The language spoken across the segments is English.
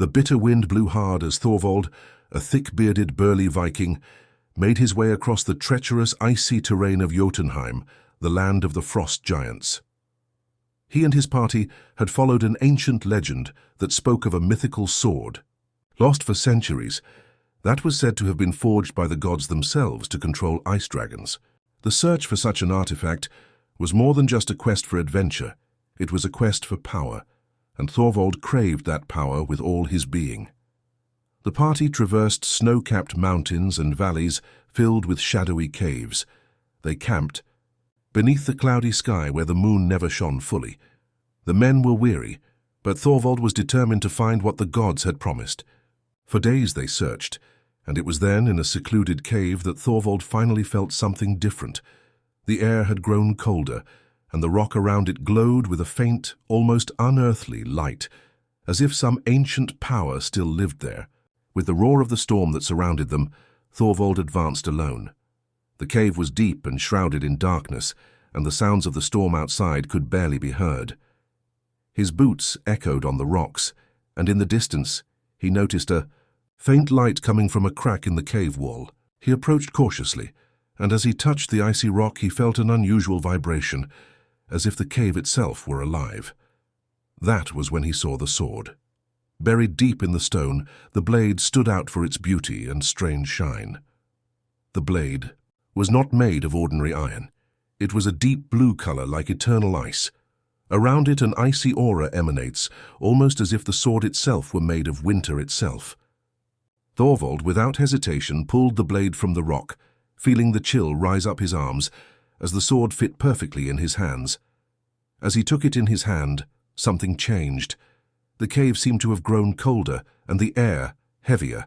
The bitter wind blew hard as Thorvald, a thick-bearded, burly Viking, made his way across the treacherous, icy terrain of Jotunheim, the land of the frost giants. He and his party had followed an ancient legend that spoke of a mythical sword. Lost for centuries, that was said to have been forged by the gods themselves to control ice dragons. The search for such an artifact was more than just a quest for adventure. It was a quest for power, and Thorvald craved that power with all his being. The party traversed snow-capped mountains and valleys filled with shadowy caves. They camped beneath the cloudy sky where the moon never shone fully. The men were weary, but Thorvald was determined to find what the gods had promised. For days they searched, and it was then in a secluded cave that Thorvald finally felt something different. The air had grown colder, and the rock around it glowed with a faint, almost unearthly light, as if some ancient power still lived there. With the roar of the storm that surrounded them, Thorvald advanced alone. The cave was deep and shrouded in darkness, and the sounds of the storm outside could barely be heard. His boots echoed on the rocks, and in the distance he noticed a faint light coming from a crack in the cave wall. He approached cautiously, and as he touched the icy rock he felt an unusual vibration, as if the cave itself were alive. That was when he saw the sword. Buried deep in the stone, the blade stood out for its beauty and strange shine. The blade was not made of ordinary iron. It was a deep blue color like eternal ice. Around it an icy aura emanates, almost as if the sword itself were made of winter itself. Thorvald, without hesitation, pulled the blade from the rock, feeling the chill rise up his arms as the sword fit perfectly in his hands. As he took it in his hand, something changed. The cave seemed to have grown colder, and the air heavier.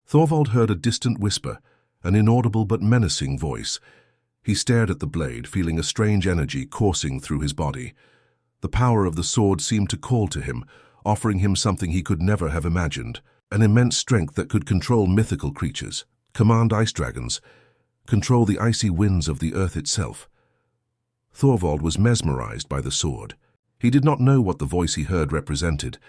Thorvald heard a distant whisper, an inaudible but menacing voice. He stared at the blade, feeling a strange energy coursing through his body. The power of the sword seemed to call to him, offering him something he could never have imagined, an immense strength that could control mythical creatures, command ice dragons, control the icy winds of the earth itself. Thorvald was mesmerized by the sword. He did not know what the voice he heard represented,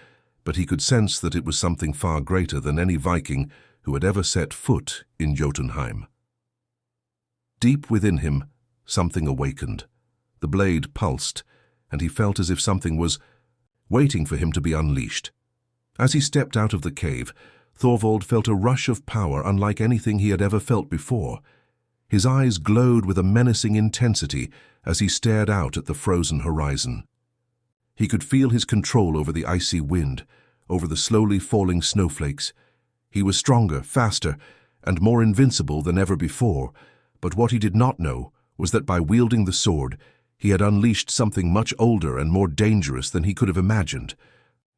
but he could sense that it was something far greater than any Viking who had ever set foot in Jotunheim. Deep within him, something awakened. The blade pulsed, and he felt as if something was waiting for him to be unleashed. As he stepped out of the cave, Thorvald felt a rush of power unlike anything he had ever felt before. His eyes glowed with a menacing intensity as he stared out at the frozen horizon. He could feel his control over the icy wind, over the slowly falling snowflakes. He was stronger, faster, and more invincible than ever before, but what he did not know was that by wielding the sword, he had unleashed something much older and more dangerous than he could have imagined.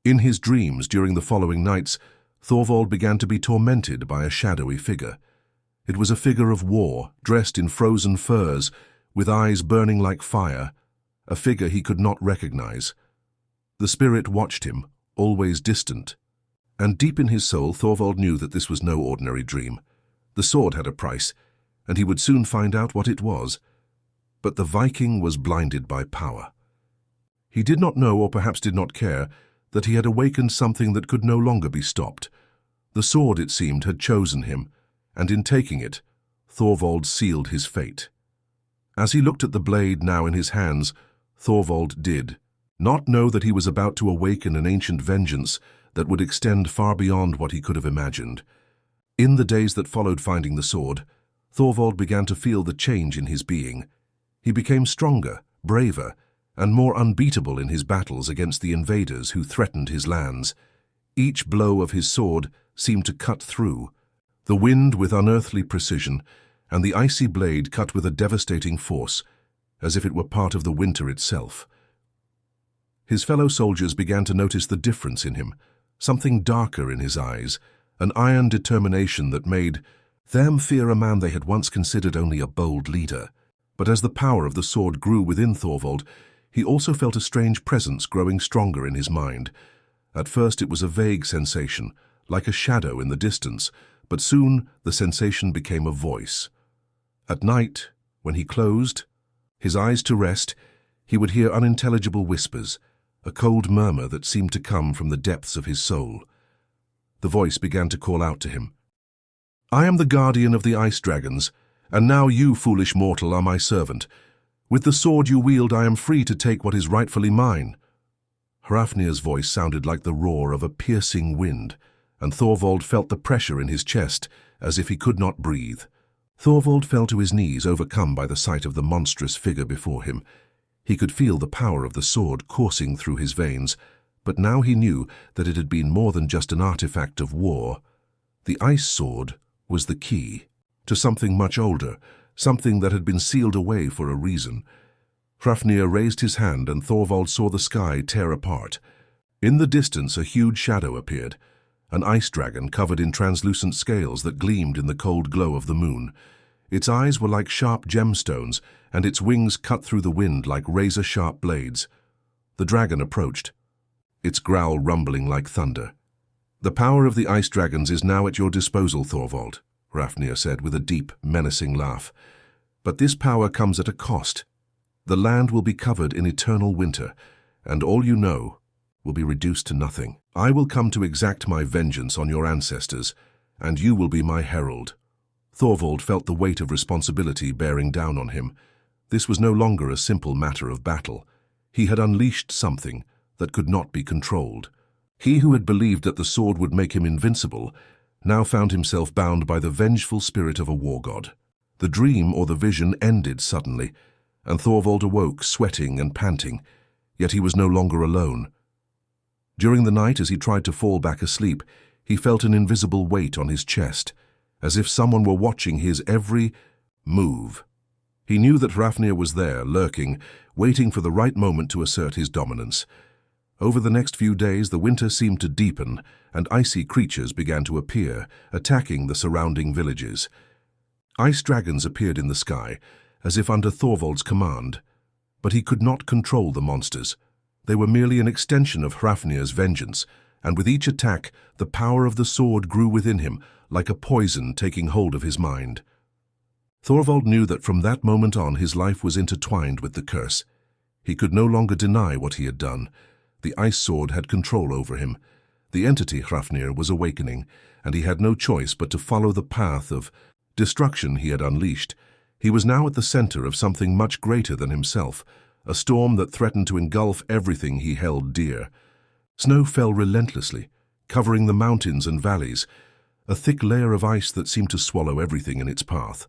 In his dreams during the following nights, Thorvald began to be tormented by a shadowy figure. It was a figure of war, dressed in frozen furs, with eyes burning like fire, a figure he could not recognize. The spirit watched him, always distant, and deep in his soul Thorvald knew that this was no ordinary dream. The sword had a price, and he would soon find out what it was. But the Viking was blinded by power. He did not know, or perhaps did not care, that he had awakened something that could no longer be stopped. The sword, it seemed, had chosen him, and in taking it, Thorvald sealed his fate. As he looked at the blade now in his hands, Thorvald did not know that he was about to awaken an ancient vengeance that would extend far beyond what he could have imagined. In the days that followed finding the sword, Thorvald began to feel the change in his being. He became stronger, braver, and more unbeatable in his battles against the invaders who threatened his lands. Each blow of his sword seemed to cut through, the wind with unearthly precision, and the icy blade cut with a devastating force, as if it were part of the winter itself. His fellow soldiers began to notice the difference in him, something darker in his eyes, an iron determination that made them fear a man they had once considered only a bold leader. But as the power of the sword grew within Thorvald, he also felt a strange presence growing stronger in his mind. At first it was a vague sensation, like a shadow in the distance, but soon the sensation became a voice. At night, when he closed his eyes to rest, he would hear unintelligible whispers, a cold murmur that seemed to come from the depths of his soul. The voice began to call out to him. "I am the guardian of the ice dragons, and now you, foolish mortal, are my servant. With the sword you wield, I am free to take what is rightfully mine." Hrafnir's voice sounded like the roar of a piercing wind, and Thorvald felt the pressure in his chest, as if he could not breathe. Thorvald fell to his knees, overcome by the sight of the monstrous figure before him. He could feel the power of the sword coursing through his veins, but now he knew that it had been more than just an artifact of war. The ice sword was the key to something much older, something that had been sealed away for a reason. Hrafnir raised his hand, and Thorvald saw the sky tear apart. In the distance, a huge shadow appeared, an ice dragon covered in translucent scales that gleamed in the cold glow of the moon. Its eyes were like sharp gemstones, and its wings cut through the wind like razor-sharp blades. The dragon approached, its growl rumbling like thunder. "The power of the ice dragons is now at your disposal, Thorvald," Hrafnir said with a deep, menacing laugh. "But this power comes at a cost. The land will be covered in eternal winter, and all you know will be reduced to nothing. I will come to exact my vengeance on your ancestors, and you will be my herald." Thorvald felt the weight of responsibility bearing down on him. This was no longer a simple matter of battle. He had unleashed something that could not be controlled. He who had believed that the sword would make him invincible now found himself bound by the vengeful spirit of a war god. The dream or the vision ended suddenly, and Thorvald awoke, sweating and panting, yet he was no longer alone. During the night, as he tried to fall back asleep, he felt an invisible weight on his chest, as if someone were watching his every move. He knew that Hrafnir was there, lurking, waiting for the right moment to assert his dominance. Over the next few days, the winter seemed to deepen, and icy creatures began to appear, attacking the surrounding villages. Ice dragons appeared in the sky, as if under Thorvald's command, but he could not control the monsters. They were merely an extension of Hrafnir's vengeance, and with each attack, the power of the sword grew within him, like a poison taking hold of his mind. Thorvald knew that from that moment on his life was intertwined with the curse. He could no longer deny what he had done. The ice sword had control over him. The entity Hrafnir was awakening, and he had no choice but to follow the path of destruction he had unleashed. He was now at the center of something much greater than himself, a storm that threatened to engulf everything he held dear. Snow fell relentlessly, covering the mountains and valleys, a thick layer of ice that seemed to swallow everything in its path.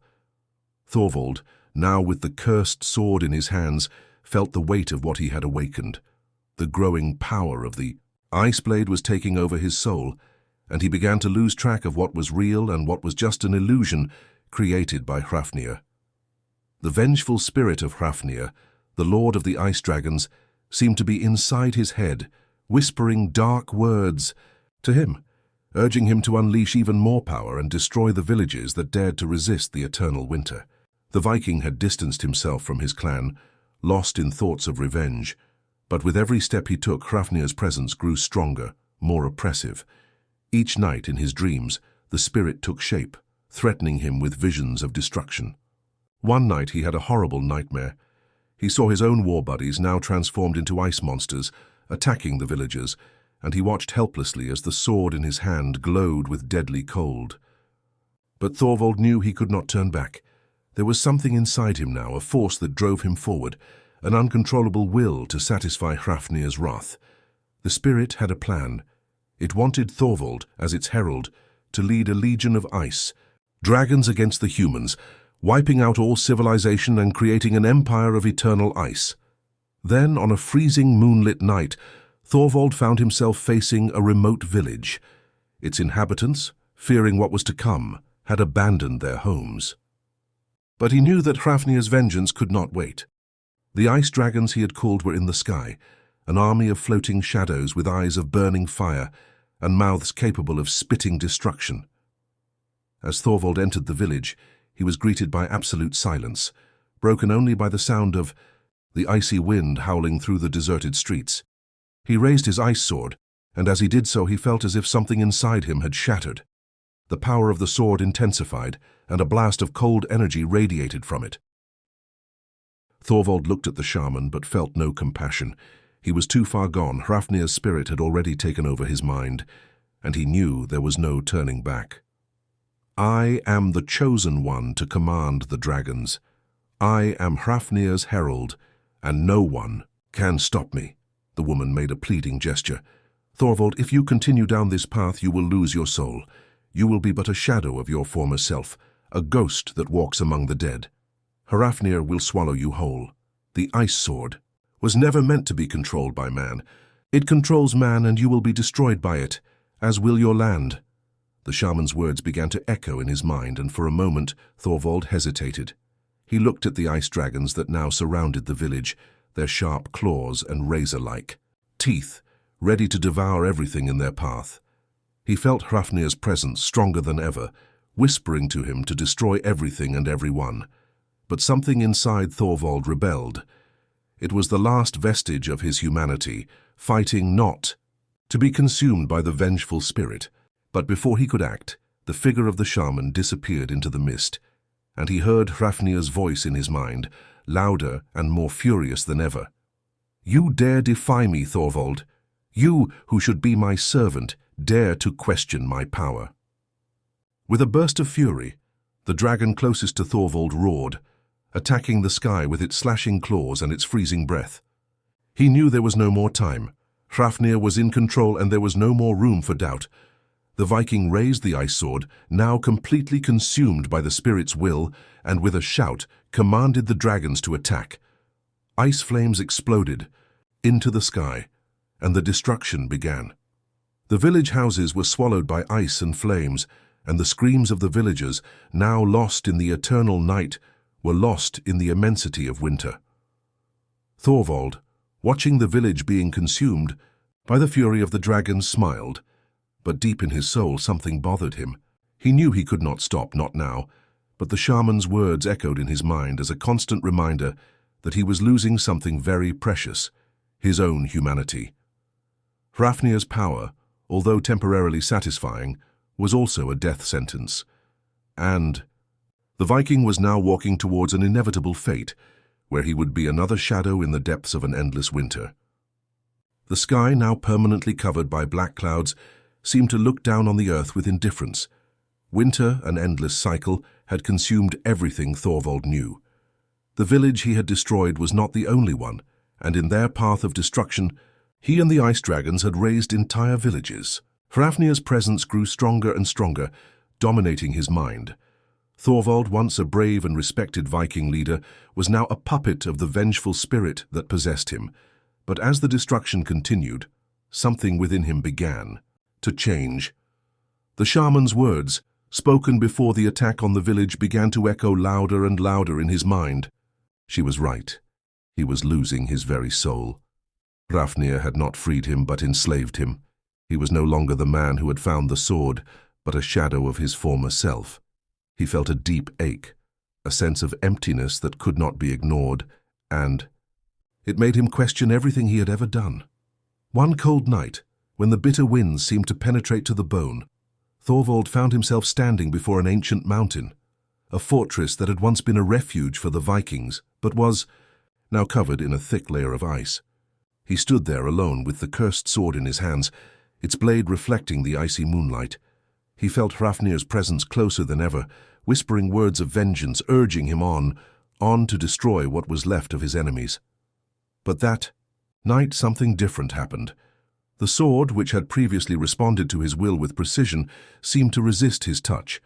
Thorvald, now with the cursed sword in his hands, felt the weight of what he had awakened. The growing power of the ice blade was taking over his soul, and he began to lose track of what was real and what was just an illusion created by Hrafnir. The vengeful spirit of Hrafnir, the lord of the ice dragons, seemed to be inside his head, whispering dark words to him, urging him to unleash even more power and destroy the villages that dared to resist the eternal winter. The Viking had distanced himself from his clan, lost in thoughts of revenge, but with every step he took, Hrafnir's presence grew stronger, more oppressive. Each night in his dreams, the spirit took shape, threatening him with visions of destruction. One night he had a horrible nightmare. He saw his own war buddies, now transformed into ice monsters, attacking the villagers, and he watched helplessly as the sword in his hand glowed with deadly cold. But Thorvald knew he could not turn back. There was something inside him now, a force that drove him forward, an uncontrollable will to satisfy Hrafnir's wrath. The spirit had a plan. It wanted Thorvald, as its herald, to lead a legion of ice, dragons against the humans, wiping out all civilization and creating an empire of eternal ice. Then, on a freezing moonlit night, Thorvald found himself facing a remote village. Its inhabitants, fearing what was to come, had abandoned their homes. But he knew that Hrafnir's vengeance could not wait. The ice dragons he had called were in the sky, an army of floating shadows with eyes of burning fire and mouths capable of spitting destruction. As Thorvald entered the village, he was greeted by absolute silence, broken only by the sound of the icy wind howling through the deserted streets. He raised his ice sword, and as he did so he felt as if something inside him had shattered. The power of the sword intensified, and a blast of cold energy radiated from it. Thorvald looked at the shaman but felt no compassion. He was too far gone. Hrafnir's spirit had already taken over his mind. and he knew there was no turning back. "I am the chosen one to command the dragons. I am Hrafnir's herald, and no one can stop me." The woman made a pleading gesture. "Thorvald, if you continue down this path, you will lose your soul. You will be but a shadow of your former self, a ghost that walks among the dead. Hrafnir will swallow you whole. The ice sword was never meant to be controlled by man. It controls man, and you will be destroyed by it, as will your land." The shaman's words began to echo in his mind, and for a moment Thorvald hesitated. He looked at the ice dragons that now surrounded the village, their sharp claws and razor-like teeth, ready to devour everything in their path. He felt Hrafnir's presence stronger than ever, whispering to him to destroy everything and everyone. But something inside Thorvald rebelled. It was the last vestige of his humanity, fighting not to be consumed by the vengeful spirit. But before he could act, the figure of the shaman disappeared into the mist, and he heard Hrafnir's voice in his mind, louder and more furious than ever. "You dare defy me, Thorvald. You, who should be my servant, dare to question my power." With a burst of fury, the dragon closest to Thorvald roared, attacking the sky with its slashing claws and its freezing breath. He knew there was no more time. Hrafnir was in control, and there was no more room for doubt. The Viking raised the ice sword, now completely consumed by the spirit's will, and with a shout commanded the dragons to attack. Ice flames exploded into the sky, and the destruction began. The village houses were swallowed by ice and flames, and the screams of the villagers, now lost in the eternal night, were lost in the immensity of winter. Thorvald, watching the village being consumed by the fury of the dragons, smiled, but deep in his soul something bothered him. He knew he could not stop, not now, but the shaman's words echoed in his mind as a constant reminder that he was losing something very precious, his own humanity. Hrafnir's power, although temporarily satisfying, was also a death sentence. And the Viking was now walking towards an inevitable fate, where he would be another shadow in the depths of an endless winter. The sky, now permanently covered by black clouds, seemed to look down on the earth with indifference. Winter, an endless cycle, had consumed everything Thorvald knew. The village he had destroyed was not the only one, and in their path of destruction, he and the ice dragons had razed entire villages. Hrafnir's presence grew stronger and stronger, dominating his mind. Thorvald, once a brave and respected Viking leader, was now a puppet of the vengeful spirit that possessed him. But as the destruction continued, something within him began to change. The shaman's words, spoken before the attack on the village, began to echo louder and louder in his mind. She was right. He was losing his very soul. Hrafnir had not freed him but enslaved him. He was no longer the man who had found the sword, but a shadow of his former self. He felt a deep ache, a sense of emptiness that could not be ignored, and it made him question everything he had ever done. One cold night, when the bitter winds seemed to penetrate to the bone, Thorvald found himself standing before an ancient mountain, a fortress that had once been a refuge for the Vikings, but was now covered in a thick layer of ice. He stood there alone with the cursed sword in his hands, its blade reflecting the icy moonlight. He felt Hrafnir's presence closer than ever, whispering words of vengeance, urging him on to destroy what was left of his enemies. But that night something different happened. The sword, which had previously responded to his will with precision, seemed to resist his touch.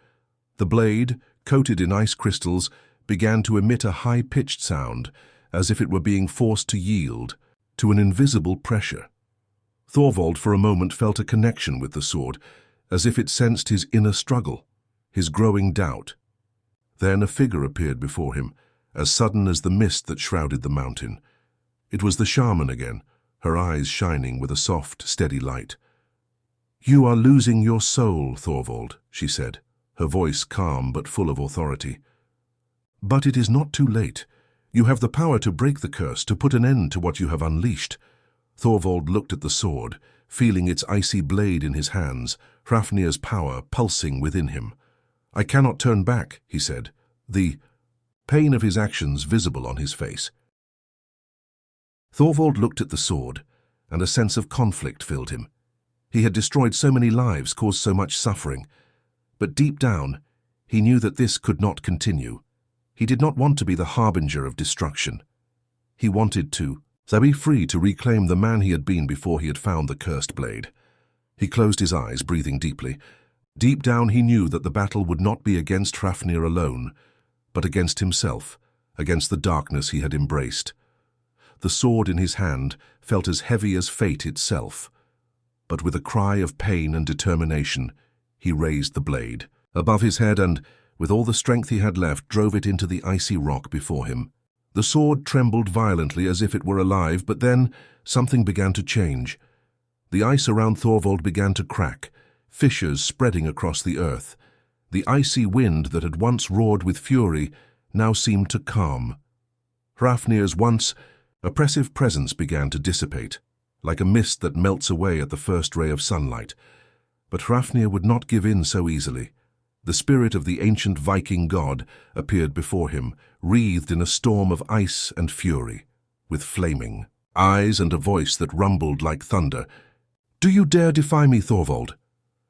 The blade, coated in ice crystals, began to emit a high-pitched sound, as if it were being forced to yield to an invisible pressure. Thorvald for a moment felt a connection with the sword, as if it sensed his inner struggle, his growing doubt. Then a figure appeared before him, as sudden as the mist that shrouded the mountain. It was the shaman again, her eyes shining with a soft, steady light. "You are losing your soul, Thorvald," she said, her voice calm but full of authority. "But it is not too late. You have the power to break the curse, to put an end to what you have unleashed." Thorvald looked at the sword, feeling its icy blade in his hands, Hrafnir's power pulsing within him. "I cannot turn back," he said, the pain of his actions visible on his face. Thorvald looked at the sword, and a sense of conflict filled him. He had destroyed so many lives, caused so much suffering. But deep down, he knew that this could not continue. He did not want to be the harbinger of destruction. He wanted to be free to reclaim the man he had been before he had found the cursed blade. He closed his eyes, breathing deeply. Deep down he knew that the battle would not be against Hrafnir alone, but against himself, against the darkness he had embraced. The sword in his hand felt as heavy as fate itself. But with a cry of pain and determination, he raised the blade above his head and, with all the strength he had left, drove it into the icy rock before him. The sword trembled violently as if it were alive, but then something began to change. The ice around Thorvald began to crack, fissures spreading across the earth. The icy wind that had once roared with fury now seemed to calm. Hrafnir's once oppressive presence began to dissipate, like a mist that melts away at the first ray of sunlight. But Hrafnir would not give in so easily. The spirit of the ancient Viking god appeared before him, wreathed in a storm of ice and fury, with flaming eyes and a voice that rumbled like thunder. "Do you dare defy me, Thorvald?"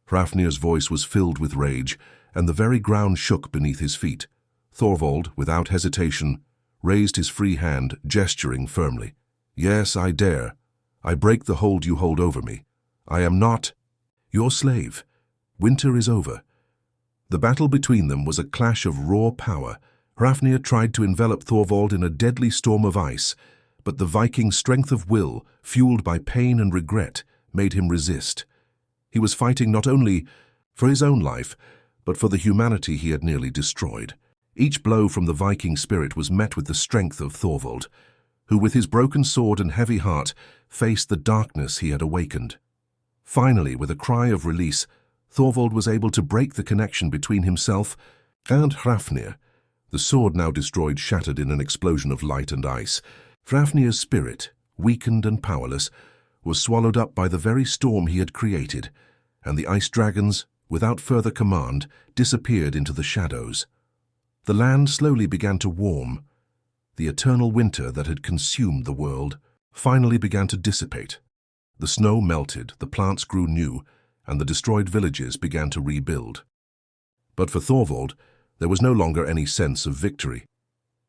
Hrafnir's voice was filled with rage, and the very ground shook beneath his feet. Thorvald, without hesitation, raised his free hand, gesturing firmly. "Yes, I dare. I break the hold you hold over me. I am not your slave. Winter is over." The battle between them was a clash of raw power. Hrafnir tried to envelop Thorvald in a deadly storm of ice, but the Viking's strength of will, fueled by pain and regret, made him resist. He was fighting not only for his own life, but for the humanity he had nearly destroyed. Each blow from the Viking spirit was met with the strength of Thorvald, who with his broken sword and heavy heart faced the darkness he had awakened. Finally, with a cry of release, Thorvald was able to break the connection between himself and Hrafnir. The sword now destroyed shattered in an explosion of light and ice. Hrafnir's spirit, weakened and powerless, was swallowed up by the very storm he had created, and the ice dragons, without further command, disappeared into the shadows. The land slowly began to warm. The eternal winter that had consumed the world finally began to dissipate. The snow melted, the plants grew new, and the destroyed villages began to rebuild. But for Thorvald, there was no longer any sense of victory.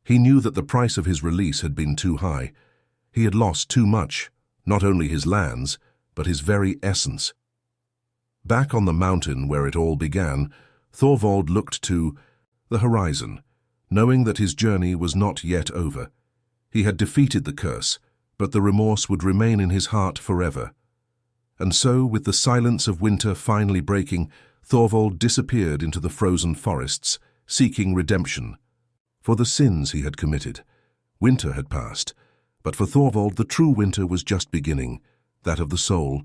He knew that the price of his release had been too high. He had lost too much, not only his lands, but his very essence. Back on the mountain where it all began, Thorvald looked to the horizon, knowing that his journey was not yet over. He had defeated the curse, but the remorse would remain in his heart forever. And so, with the silence of winter finally breaking, Thorvald disappeared into the frozen forests, seeking redemption. For the sins he had committed, winter had passed, but for Thorvald the true winter was just beginning, that of the soul,